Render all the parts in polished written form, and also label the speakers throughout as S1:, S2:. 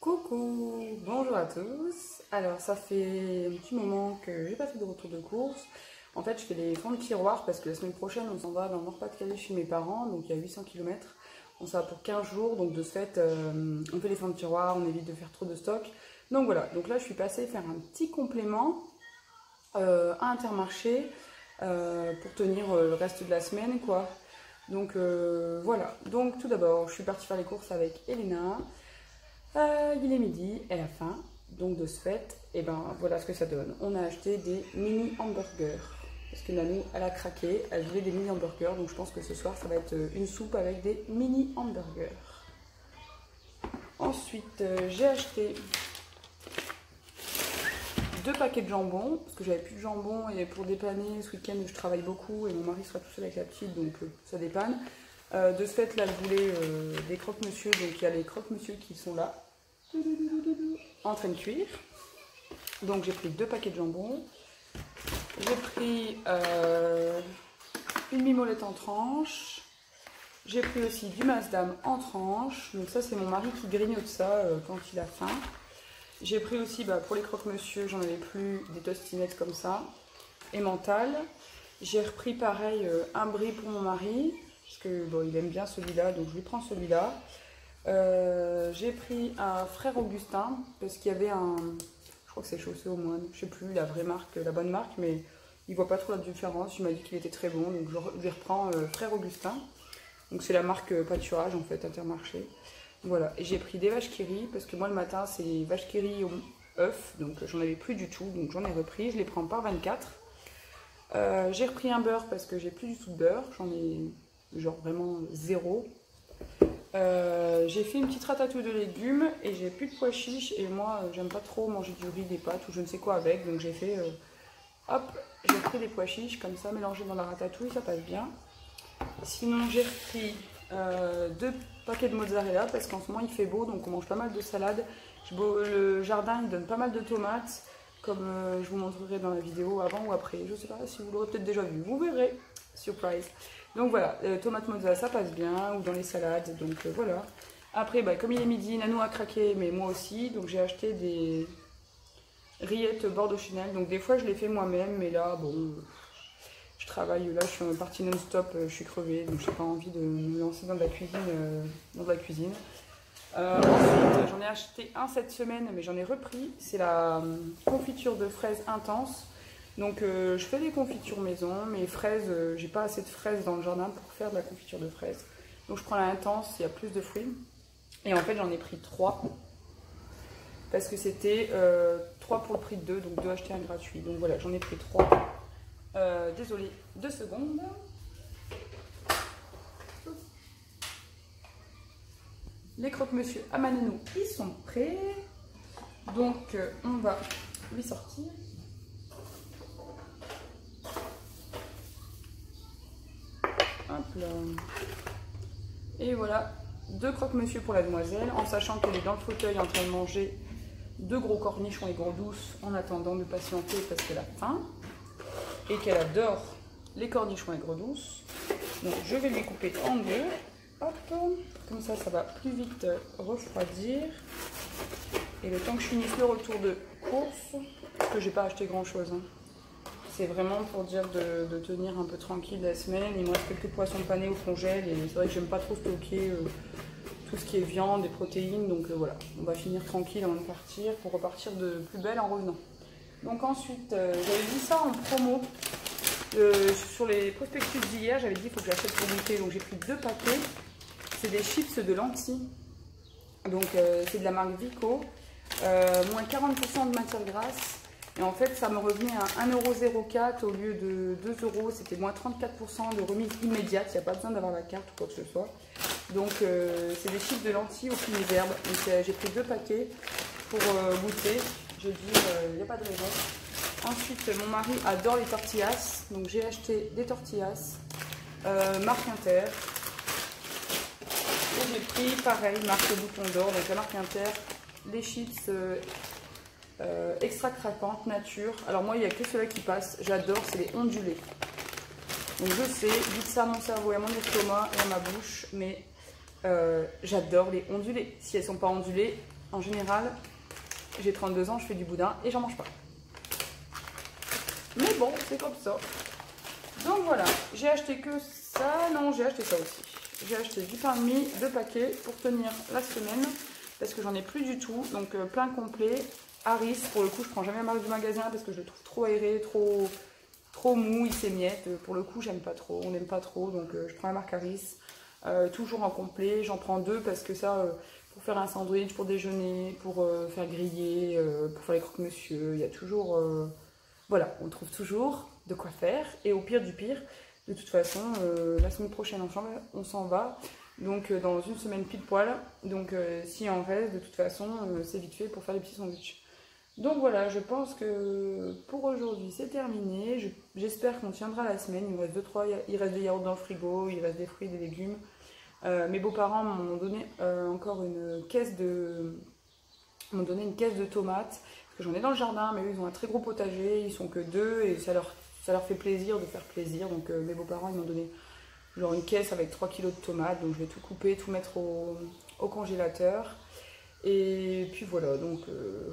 S1: Coucou, bonjour à tous. Alors ça fait un petit moment que j'ai pas fait de retour de course. En fait je fais les fonds de tiroir parce que la semaine prochaine on s'en va dans le Nord-Pas-de-Calais chez mes parents, donc il y a 800 km. On s'en va pour 15 jours, donc de ce fait on fait les fonds de tiroir, on évite de faire trop de stock. Donc voilà, donc là je suis passée faire un petit complément à Intermarché pour tenir le reste de la semaine quoi. Donc voilà, donc tout d'abord je suis partie faire les courses avec Elena. Il est midi, elle a faim, donc de ce fait, et ben voilà ce que ça donne. On a acheté des mini hamburgers parce que Nanou elle a craqué, elle voulait des mini hamburgers, donc je pense que ce soir ça va être une soupe avec des mini hamburgers. Ensuite j'ai acheté 2 paquets de jambon parce que j'avais plus de jambon et pour dépanner ce week-end je travaille beaucoup et mon mari sera tout seul avec la petite, donc ça dépanne. De ce fait là je voulais des croque-monsieur, donc il y a les croque-monsieur qui sont là en train de cuire. Donc j'ai pris 2 paquets de jambon, j'ai pris une mimolette en tranches, j'ai pris aussi du masdam en tranches, donc ça c'est mon mari qui grignote ça quand il a faim. J'ai pris aussi pour les croque-monsieur, j'en avais plus, des tostinettes comme ça, et mental. J'ai repris pareil un brie pour mon mari, parce que bon, il aime bien celui-là, donc je lui prends celui-là. J'ai pris un frère Augustin, parce qu'il y avait un, je crois que c'est Chaussé au Moine, je sais plus la vraie marque, la bonne marque, mais il voit pas trop la différence. Il m'a dit qu'il était très bon, donc je lui reprends frère Augustin. Donc c'est la marque pâturage en fait, Intermarché. Voilà, et j'ai pris des vaches qui rient, parce que moi le matin c'est les vaches qui rient aux œufs, donc j'en avais plus du tout, donc j'en ai repris, je les prends par 24. J'ai repris un beurre parce que j'ai plus du tout de beurre, j'en ai genre vraiment zéro. J'ai fait une petite ratatouille de légumes et j'ai plus de pois chiches et moi j'aime pas trop manger du riz, des pâtes ou je ne sais quoi avec, donc j'ai fait hop, j'ai pris des pois chiches comme ça mélangés dans la ratatouille, ça passe bien. Sinon j'ai repris 2 paquets de mozzarella parce qu'en ce moment il fait beau, donc on mange pas mal de salade. Le jardin il donne pas mal de tomates, comme je vous montrerai dans la vidéo avant ou après, je sais pas si vous l'aurez peut-être déjà vu, vous verrez, surprise. Donc voilà, tomate mozzarella ça passe bien, ou dans les salades, donc voilà. Après comme il est midi, Nanou a craqué, mais moi aussi, donc j'ai acheté des rillettes Bordeaux Chanel, donc des fois je les fais moi-même, mais là bon, je travaille, là je suis en partie non-stop, je suis crevée, donc j'ai pas envie de me lancer dans de la cuisine. Ensuite j'en ai acheté un cette semaine, mais j'en ai repris, c'est la confiture de fraises intense. Donc je fais des confitures maison, mais fraises, j'ai pas assez de fraises dans le jardin pour faire de la confiture de fraises. Donc je prends la intense, il y a plus de fruits. Et en fait j'en ai pris 3. Parce que c'était 3 pour le prix de 2, donc 2 achetés, un gratuit. Donc voilà, j'en ai pris 3. Désolée, 2 secondes. Les croque-monsieur à Nanou, ils sont prêts. Donc on va lui sortir. Hop là. Et voilà, 2 croque-monsieur pour la demoiselle, en sachant qu'elle est dans le fauteuil en train de manger 2 gros cornichons et gros douces en attendant de patienter parce qu'elle a faim et qu'elle adore les cornichons et gros douces. Donc je vais lui couper en 2. Hop, comme ça, ça va plus vite refroidir. Et le temps que je finisse le retour de course, parce que j'ai pas acheté grand chose. Hein. C'est vraiment pour dire de tenir un peu tranquille la semaine. Il me reste quelques poissons panés au congèle et c'est vrai que j'aime pas trop stocker tout ce qui est viande et protéines. Donc voilà, on va finir tranquille avant de partir pour repartir de plus belle en revenant. Donc ensuite, j'avais vu ça en promo sur les prospectus d'hier. J'avais dit qu'il faut que j'achète pour goûter. Donc j'ai pris 2 paquets. C'est des chips de lentilles. Donc c'est de la marque Vico. Moins 40% de matière grasse. Et en fait, ça me revenait à 1,04 € au lieu de 2 €. C'était moins 34% de remise immédiate. Il n'y a pas besoin d'avoir la carte ou quoi que ce soit. Donc, c'est des chips de lentilles aux fines herbes. Donc, j'ai pris 2 paquets pour goûter. J'ai dit, il n'y a pas de raison. Ensuite, mon mari adore les tortillas. Donc, j'ai acheté des tortillas marque Inter. Et j'ai pris, pareil, marque Bouton d'Or. Donc, la marque Inter, les chips... extra craquante nature. Alors moi il n'y a que ceux-là qui passent, j'adore, c'est les ondulés. Donc je sais, dites ça à mon cerveau et à mon estomac et à ma bouche, mais j'adore les ondulés. Si elles sont pas ondulées, En général, j'ai 32 ans, je fais du boudin et j'en mange pas. Mais bon, c'est comme ça. Donc voilà, j'ai acheté que ça. Non, j'ai acheté ça aussi. J'ai acheté du pain de mie, 2 paquets pour tenir la semaine. Parce que j'en ai plus du tout. Donc plein complet. Harris, pour le coup, je prends jamais la marque du magasin parce que je le trouve trop aéré, trop mou, il s'émiette. Pour le coup, j'aime pas trop, on n'aime pas trop. Donc je prends la marque Harris. Toujours en complet. J'en prends 2 parce que ça, pour faire un sandwich, pour déjeuner, pour faire griller, pour faire les croque-monsieur, il y a toujours... voilà, on trouve toujours de quoi faire. Et au pire du pire, de toute façon, la semaine prochaine, on s'en va. Donc dans une semaine pile poil. Donc si en reste, de toute façon, c'est vite fait pour faire les petits sandwichs. Donc voilà, je pense que pour aujourd'hui, c'est terminé. J'espère qu'on tiendra la semaine. Il me reste 2-3, il reste des yaourts dans le frigo, il reste des fruits, des légumes. Mes beaux-parents m'ont donné encore une caisse de... m'ont donné une caisse de tomates. Parce que j'en ai dans le jardin, mais eux, ils ont un très gros potager. Ils sont que 2 et ça leur fait plaisir de faire plaisir. Donc mes beaux-parents, ils m'ont donné genre une caisse avec 3 kilos de tomates. Donc je vais tout couper, tout mettre au congélateur. Et puis voilà, donc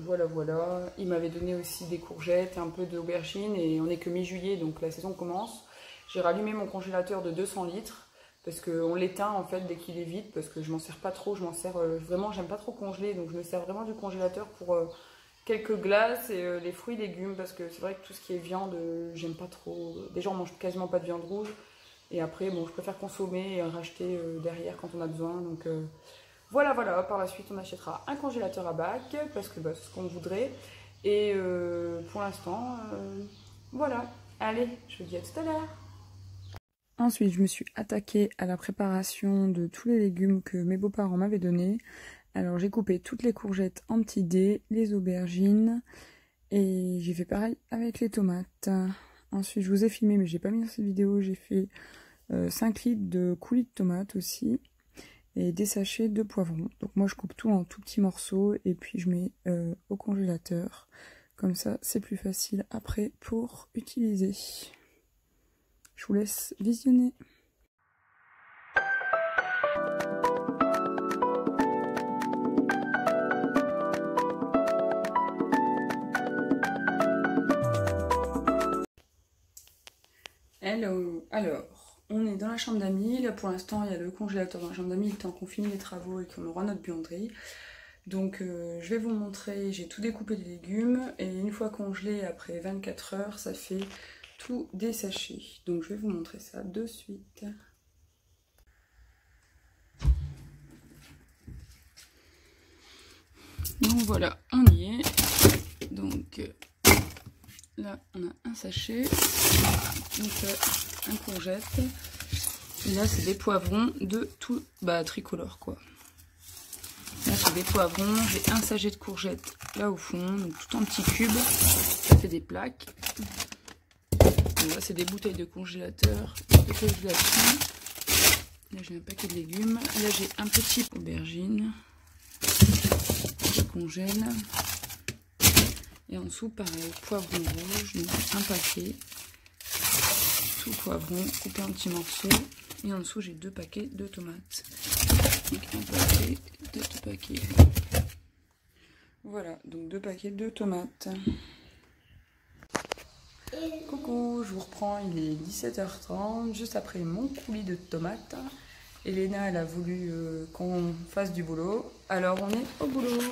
S1: voilà. Il m'avait donné aussi des courgettes, un peu d'aubergines et on n'est que mi-juillet, donc la saison commence. J'ai rallumé mon congélateur de 200 litres parce qu'on l'éteint en fait dès qu'il est vide parce que je m'en sers pas trop, je m'en sers vraiment, j'aime pas trop congeler, donc je me sers vraiment du congélateur pour quelques glaces et les fruits et légumes parce que c'est vrai que tout ce qui est viande, j'aime pas trop. Déjà on mange quasiment pas de viande rouge et après bon je préfère consommer et racheter derrière quand on a besoin, donc... Voilà, par la suite on achètera un congélateur à bac parce que bah, c'est ce qu'on voudrait. Et pour l'instant, voilà. Allez, je vous dis à tout à l'heure. Ensuite, je me suis attaquée à la préparation de tous les légumes que mes beaux-parents m'avaient donnés. Alors j'ai coupé toutes les courgettes en petits dés, les aubergines et j'ai fait pareil avec les tomates. Ensuite, je vous ai filmé mais j'ai pas mis dans cette vidéo, j'ai fait 5 litres de coulis de tomates aussi. Et des sachets de poivrons. Donc moi je coupe tout en tout petits morceaux et puis je mets au congélateur. Comme ça c'est plus facile après pour utiliser. Je vous laisse visionner. Hello, alors... On est dans la chambre d'amis, là pour l'instant il y a le congélateur dans la chambre d'amis, le temps qu'on finit les travaux et qu'on aura notre buanderie. Donc je vais vous montrer, j'ai tout découpé les légumes et une fois congelé après 24 heures ça fait tout des sachets. Donc je vais vous montrer ça de suite. Donc voilà, on y est. Donc là on a un sachet, donc un courgette. Et là c'est des poivrons de tout, bah tricolore quoi. Là c'est des poivrons, j'ai un sachet de courgettes là au fond, donc tout en petits cubes, ça fait des plaques. Et là c'est des bouteilles de congélateur, de congélation. Là j'ai un paquet de légumes, là j'ai un petit aubergine, je congèle. Et en dessous pareil, poivron rouge, donc un paquet. Tout poivron coupé en petits morceaux et en dessous j'ai 2 paquets de tomates, donc un paquet, 2 paquets, voilà, donc 2 paquets de tomates. Coucou, je vous reprends, il est 17h30 juste après mon coulis de tomates. Elena elle a voulu qu'on fasse du boulot, alors on est au boulot.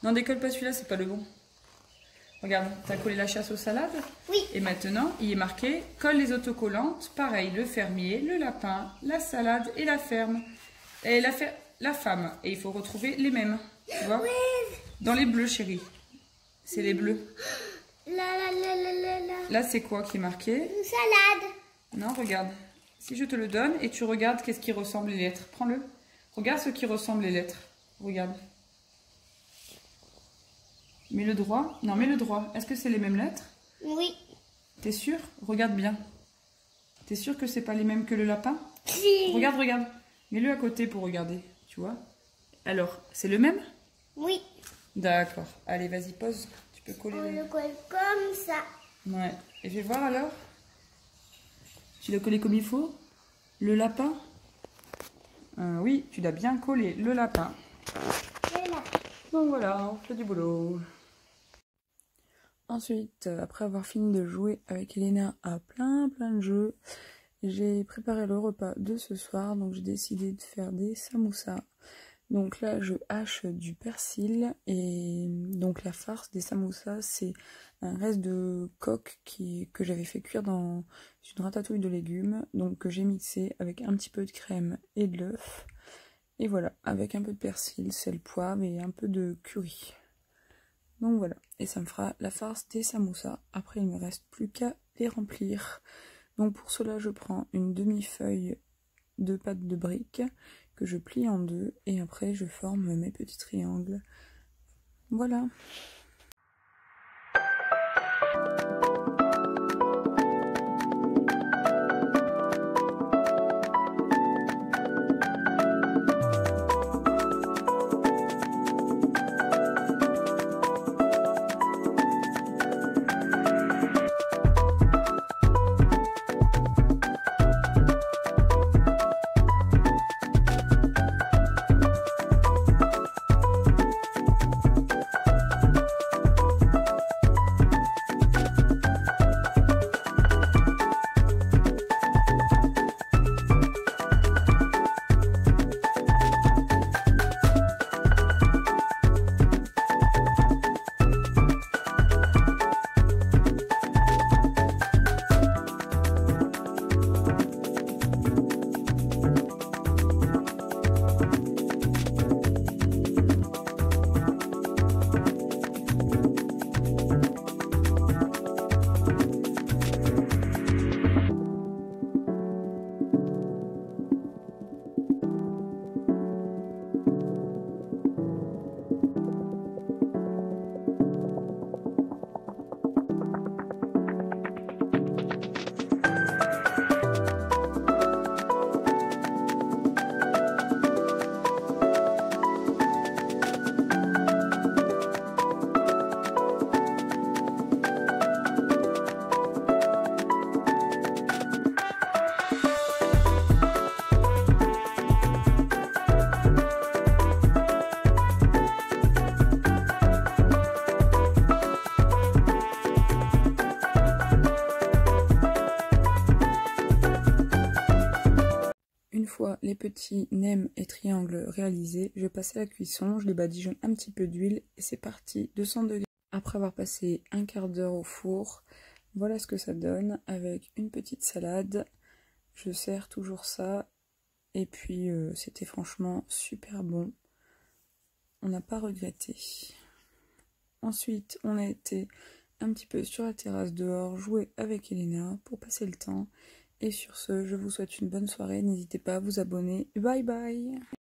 S1: Non, décolle pas, celui-là c'est pas le bon. Regarde, t'as collé la chasse aux salades?
S2: Oui.
S1: Et maintenant, il est marqué « Colle les autocollantes ». Pareil, le fermier, le lapin, la salade et la ferme. Et la femme. Et il faut retrouver les mêmes. Tu vois?
S2: Oui.
S1: Dans les bleus, chérie. C'est les bleus.
S2: La.
S1: Là, c'est quoi qui est marqué?
S2: Une salade.
S1: Non, regarde. Si je te le donne et tu regardes qu'est-ce qui ressemble les lettres. Prends-le. Regarde ce qui ressemble les lettres. Regarde. Mets le droit. Non, mets le droit. Est-ce que c'est les mêmes lettres?
S2: Oui.
S1: T'es sûr? Regarde bien. T'es sûr que c'est pas les mêmes que le lapin?
S2: Si.
S1: Regarde, regarde. Mets-le à côté pour regarder. Tu vois? Alors, c'est le même?
S2: Oui.
S1: D'accord. Allez, vas-y, pose. Tu peux coller.
S2: On le colle comme ça.
S1: Ouais. Et je vais voir alors. Tu l'as collé comme il faut? Le lapin? Oui, tu l'as bien collé. Le lapin.
S2: Le lapin.
S1: Donc voilà, on fait du boulot. Ensuite, après avoir fini de jouer avec Elena à plein de jeux, j'ai préparé le repas de ce soir, donc j'ai décidé de faire des samoussas. Donc là, je hache du persil et donc la farce des samoussas, c'est un reste de coque que j'avais fait cuire dans une ratatouille de légumes, donc que j'ai mixé avec un petit peu de crème et de l'œuf. Et voilà, avec un peu de persil, sel, poivre et un peu de curry. Donc voilà, et ça me fera la farce des samoussas. Après, il ne me reste plus qu'à les remplir. Donc pour cela, je prends une demi-feuille de pâte de briques que je plie en deux et après je forme mes petits triangles. Voilà. Une fois les petits nems et triangles réalisés, je passe à la cuisson, je les badigeonne un petit peu d'huile et c'est parti, 200 degrés. Après avoir passé un quart d'heure au four, voilà ce que ça donne avec une petite salade. Je sers toujours ça et puis c'était franchement super bon. On n'a pas regretté. Ensuite, on a été un petit peu sur la terrasse dehors, jouer avec Elena pour passer le temps. Et sur ce, je vous souhaite une bonne soirée. N'hésitez pas à vous abonner. Bye bye!